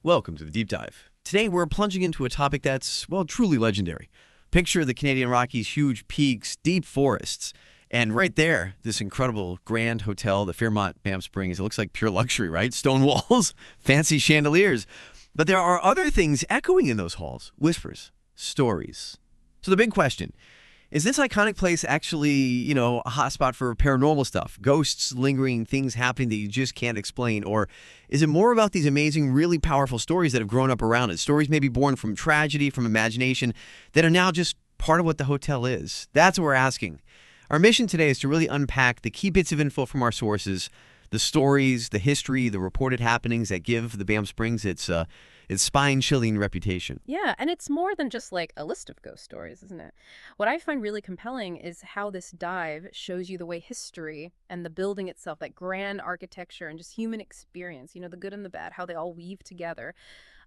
Welcome to the Deep Dive. Today we're plunging into a topic that's, well, truly legendary. Picture the Canadian Rockies' huge peaks, deep forests, and right there, this incredible grand hotel, the Fairmont Banff Springs. It looks like pure luxury, right? Stone walls, fancy chandeliers. But there are other things echoing in those halls. Whispers, stories. So the big question, is this iconic place actually, a hotspot for paranormal stuff? Ghosts, lingering things happening that you just can't explain? Or is it more about these amazing, really powerful stories that have grown up around it? Stories maybe born from tragedy, from imagination, that are now just part of what the hotel is? That's what we're asking. Our mission today is to really unpack the key bits of info from our sources, the stories, the history, the reported happenings that give the Banff Springs its spine-chilling reputation. Yeah, and it's more than just like a list of ghost stories, isn't it? What I find really compelling is how this dive shows you the way history and the building itself, that grand architecture and just human experience, the good and the bad, how they all weave together.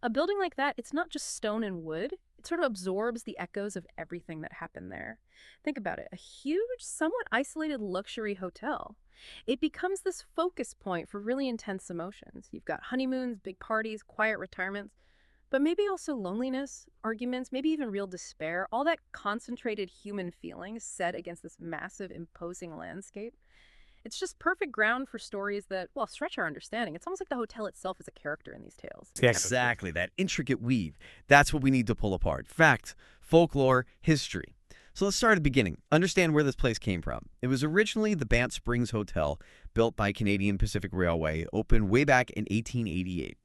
A building like that, it's not just stone and wood. It sort of absorbs the echoes of everything that happened there. Think about it. A huge, somewhat isolated luxury hotel. It becomes this focus point for really intense emotions. You've got honeymoons, big parties, quiet retirements, but maybe also loneliness, arguments, maybe even real despair, all that concentrated human feelings set against this massive, imposing landscape. It's just perfect ground for stories that, well, stretch our understanding. It's almost like the hotel itself is a character in these tales. Exactly, that intricate weave. That's what we need to pull apart. Fact, folklore, history. So let's start at the beginning. Understand where this place came from. It was originally the Banff Springs Hotel, built by Canadian Pacific Railway, opened way back in 1888.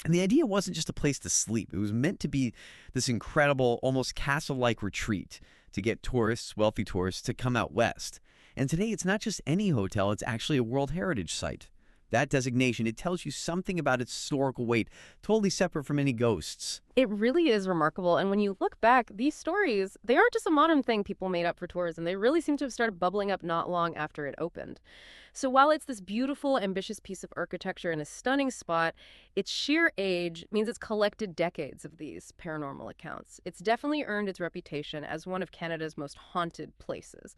And the idea wasn't just a place to sleep. It was meant to be this incredible, almost castle-like retreat to get tourists, wealthy tourists, to come out west. And today, it's not just any hotel, it's actually a World Heritage Site. That designation, it tells you something about its historical weight, totally separate from any ghosts. It really is remarkable. And when you look back, these stories, they aren't just a modern thing people made up for tourism. They really seem to have started bubbling up not long after it opened. So while it's this beautiful, ambitious piece of architecture in a stunning spot, its sheer age means it's collected decades of these paranormal accounts. It's definitely earned its reputation as one of Canada's most haunted places.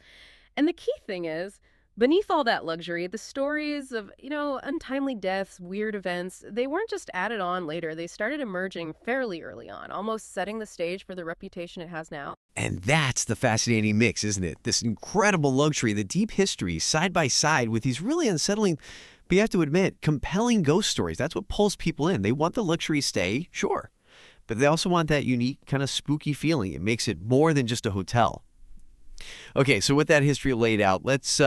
And the key thing is, beneath all that luxury, the stories of, untimely deaths, weird events, they weren't just added on later. They started emerging fairly early on, almost setting the stage for the reputation it has now. And that's the fascinating mix, isn't it? This incredible luxury, the deep history, side by side with these really unsettling, but you have to admit, compelling ghost stories. That's what pulls people in. They want the luxury stay, sure, but they also want that unique kind of spooky feeling. It makes it more than just a hotel. Okay, so with that history laid out, let's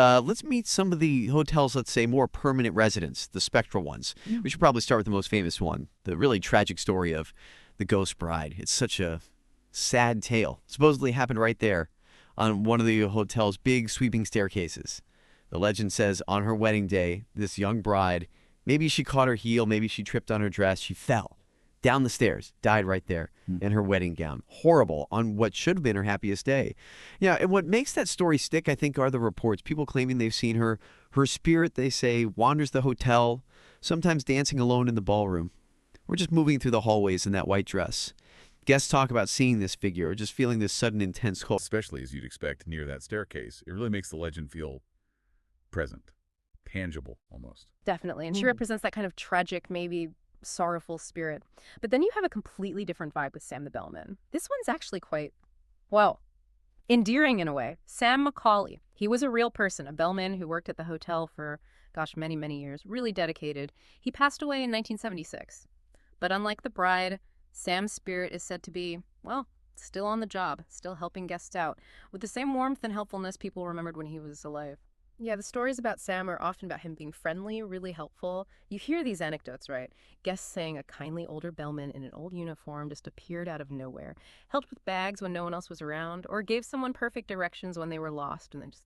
meet some of the hotel's, let's say, more permanent residents, the spectral ones. Yeah. We should probably start with the most famous one, the really tragic story of the Ghost Bride. It's such a sad tale. Supposedly happened right there on one of the hotel's big sweeping staircases. The legend says on her wedding day, this young bride, maybe she caught her heel, maybe she tripped on her dress, she fell down the stairs, died right there in her wedding gown. Horrible on what should have been her happiest day. Yeah, and what makes that story stick, I think, are the reports. People claiming they've seen her. Her spirit, they say, wanders the hotel, sometimes dancing alone in the ballroom, or just moving through the hallways in that white dress. Guests talk about seeing this figure or just feeling this sudden intense cold. Especially as you'd expect near that staircase. It really makes the legend feel present, tangible almost. Definitely, and she represents that kind of tragic, maybe sorrowful spirit. But then you have a completely different vibe with Sam the Bellman. This one's actually quite, well, endearing in a way. Sam McCauley. He was a real person, a bellman who worked at the hotel for, many, many years, really dedicated. He passed away in 1976. But unlike the bride, Sam's spirit is said to be, well, still on the job, still helping guests out, with the same warmth and helpfulness people remembered when he was alive. Yeah, the stories about Sam are often about him being friendly, really helpful. You hear these anecdotes, right? Guests saying a kindly older bellman in an old uniform just appeared out of nowhere, helped with bags when no one else was around, or gave someone perfect directions when they were lost and then just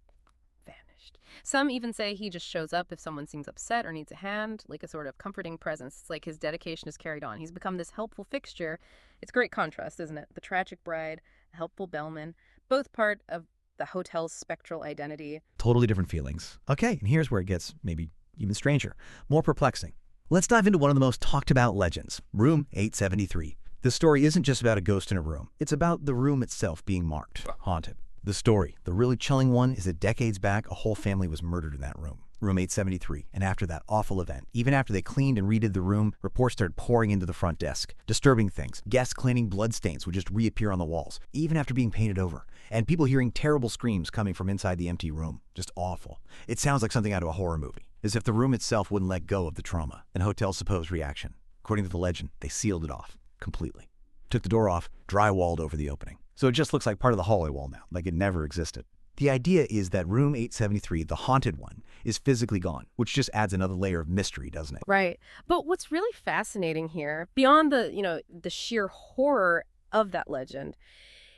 vanished. Some even say he just shows up if someone seems upset or needs a hand, like a sort of comforting presence. It's like his dedication is carried on. He's become this helpful fixture. It's great contrast, isn't it? The tragic bride, a helpful bellman, both part of the hotel's spectral identity. Totally different feelings. Okay, and here's where it gets maybe even stranger, more perplexing. Let's dive into one of the most talked about legends, Room 873. This story isn't just about a ghost in a room. It's about the room itself being marked, haunted. The story, the really chilling one, is that decades back, a whole family was murdered in that room. room 873, and after that awful event, even after they cleaned and redid the room, reports started pouring into the front desk. Disturbing things. Guests claiming bloodstains would just reappear on the walls, even after being painted over. And people hearing terrible screams coming from inside the empty room. Just awful. It sounds like something out of a horror movie, as if the room itself wouldn't let go of the trauma. And hotel's supposed reaction. According to the legend, they sealed it off completely. Took the door off, drywalled over the opening. So it just looks like part of the hallway wall now, like it never existed. The idea is that room 873, the haunted one, is physically gone, which just adds another layer of mystery, doesn't it? Right. But what's really fascinating here, beyond the sheer horror of that legend,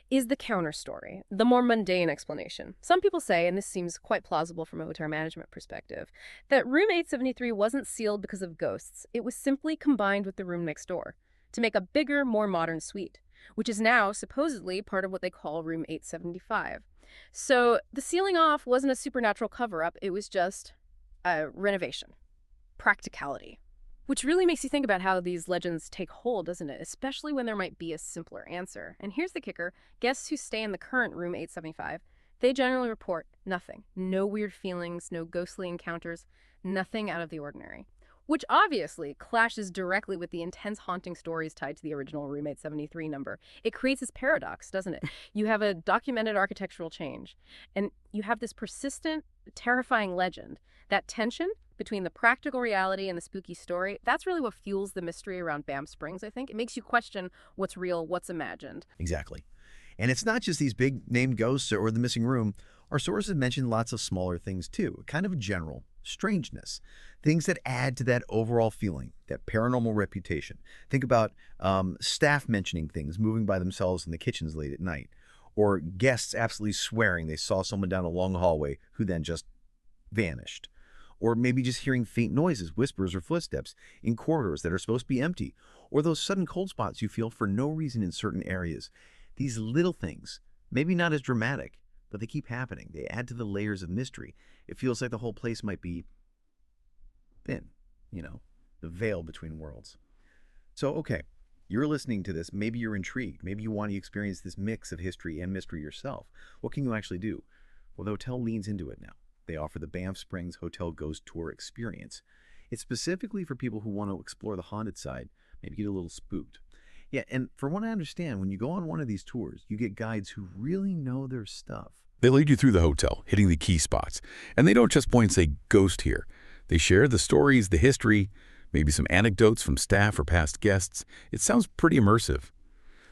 is the counter story, the more mundane explanation. Some people say, and this seems quite plausible from a hotel management perspective, that room 873 wasn't sealed because of ghosts. It was simply combined with the room next door to make a bigger, more modern suite, which is now supposedly part of what they call room 875. So the sealing off wasn't a supernatural cover-up, it was just a renovation. Practicality. Which really makes you think about how these legends take hold, doesn't it? Especially when there might be a simpler answer. And here's the kicker. Guests who stay in the current room 875, they generally report nothing. No weird feelings, no ghostly encounters, nothing out of the ordinary. Which obviously clashes directly with the intense haunting stories tied to the original room 873 number. It creates this paradox, doesn't it? You have a documented architectural change, and you have this persistent, terrifying legend. That tension between the practical reality and the spooky story, that's really what fuels the mystery around Banff Springs, I think. It makes you question what's real, what's imagined. Exactly. And it's not just these big name ghosts or the missing room. Our sources mention lots of smaller things too, kind of general strangeness, things that add to that overall feeling, that paranormal reputation. Think about staff mentioning things moving by themselves in the kitchens late at night, or guests absolutely swearing they saw someone down a long hallway who then just vanished. Or maybe just hearing faint noises, whispers, or footsteps in corridors that are supposed to be empty, or those sudden cold spots you feel for no reason in certain areas. These little things, maybe not as dramatic, but they keep happening. They add to the layers of mystery. It feels like the whole place might be thin, the veil between worlds. So, okay, you're listening to this. Maybe you're intrigued. Maybe you want to experience this mix of history and mystery yourself. What can you actually do? Well, the hotel leans into it now. They offer the Banff Springs Hotel Ghost Tour experience. It's specifically for people who want to explore the haunted side, maybe get a little spooked. Yeah, and from what I understand, when you go on one of these tours, you get guides who really know their stuff. They lead you through the hotel, hitting the key spots. And they don't just point and say, ghost here. They share the stories, the history, maybe some anecdotes from staff or past guests. It sounds pretty immersive.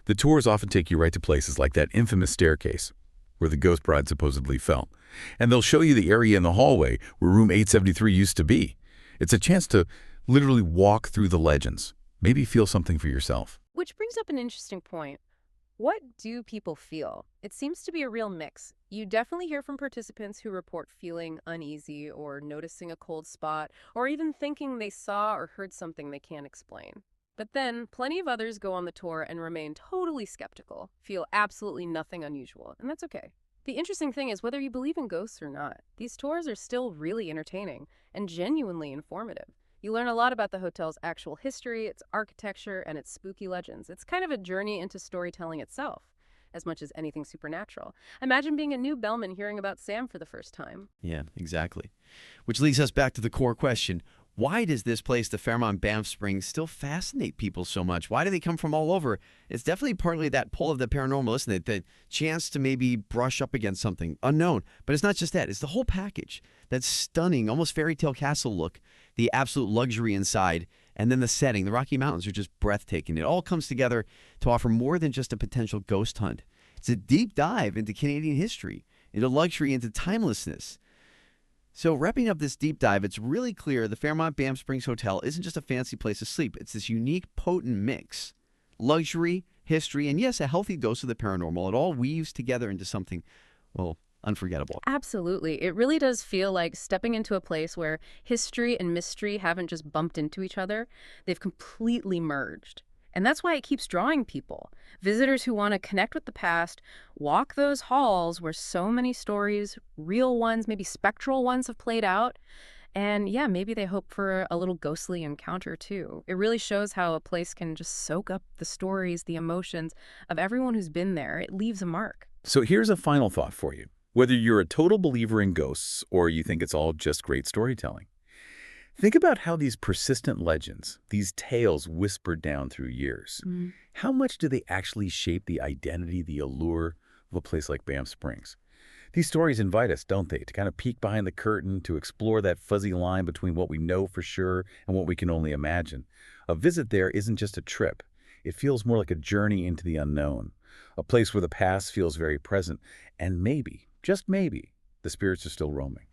The tours often take you right to places like that infamous staircase where the ghost bride supposedly fell. And they'll show you the area in the hallway where room 873 used to be. It's a chance to literally walk through the legends, maybe feel something for yourself. Which brings up an interesting point. What do people feel? It seems to be a real mix. You definitely hear from participants who report feeling uneasy or noticing a cold spot or even thinking they saw or heard something they can't explain. But then plenty of others go on the tour and remain totally skeptical, feel absolutely nothing unusual, and that's okay. The interesting thing is whether you believe in ghosts or not, these tours are still really entertaining and genuinely informative. You learn a lot about the hotel's actual history, its architecture, and its spooky legends. It's kind of a journey into storytelling itself, as much as anything supernatural. Imagine being a new bellman hearing about Sam for the first time. Yeah, exactly. Which leads us back to the core question. Why does this place, the Fairmont Banff Springs, still fascinate people so much? Why do they come from all over? It's definitely partly that pull of the paranormal, isn't it? The chance to maybe brush up against something unknown. But it's not just that. It's the whole package. That stunning, almost fairy tale castle look, the absolute luxury inside, and then the setting. The Rocky Mountains are just breathtaking. It all comes together to offer more than just a potential ghost hunt. It's a deep dive into Canadian history, into luxury, into timelessness. So wrapping up this deep dive, it's really clear the Fairmont Banff Springs Hotel isn't just a fancy place to sleep. It's this unique, potent mix. Luxury, history, and yes, a healthy dose of the paranormal. It all weaves together into something, well, unforgettable. Absolutely. It really does feel like stepping into a place where history and mystery haven't just bumped into each other. They've completely merged. And that's why it keeps drawing people. Visitors who want to connect with the past, walk those halls where so many stories, real ones, maybe spectral ones, have played out. And yeah, maybe they hope for a little ghostly encounter too. It really shows how a place can just soak up the stories, the emotions of everyone who's been there. It leaves a mark. So here's a final thought for you. Whether you're a total believer in ghosts or you think it's all just great storytelling. Think about how these persistent legends, these tales whispered down through years, how much do they actually shape the identity, the allure of a place like Banff Springs? These stories invite us, don't they, to kind of peek behind the curtain, to explore that fuzzy line between what we know for sure and what we can only imagine. A visit there isn't just a trip. It feels more like a journey into the unknown, a place where the past feels very present, and maybe, just maybe, the spirits are still roaming.